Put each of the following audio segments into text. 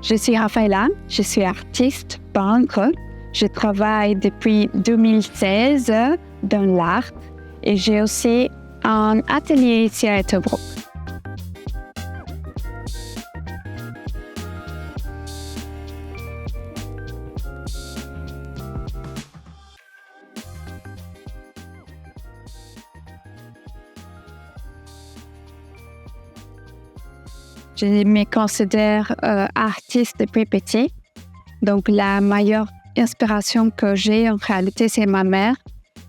Je suis Raphaëla, je suis artiste, peintre. Je travaille depuis 2016 dans l'art et j'ai aussi un atelier ici à Ettelbruck. Je me considère artiste depuis petit. Donc, la meilleure inspiration que j'ai en réalité, c'est ma mère.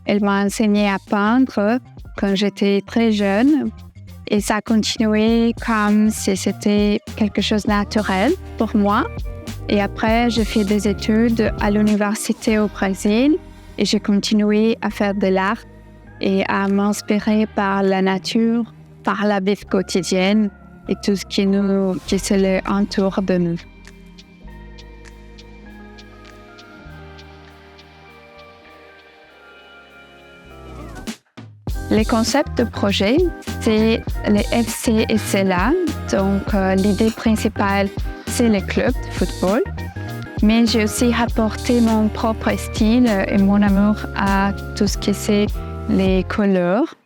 Elle m'a enseigné à peindre quand j'étais très jeune. Et ça a continué comme si c'était quelque chose de naturel pour moi. Et après, j'ai fait des études à l'université au Brésil et j'ai continué à faire de l'art et à m'inspirer par la nature, par la vie quotidienne et tout ce qui se entoure de nous. Les concepts de projet, c'est les FC et CELA. Donc, l'idée principale, c'est le club de football. Mais j'ai aussi apporté mon propre style et mon amour à tout ce qui c'est les couleurs.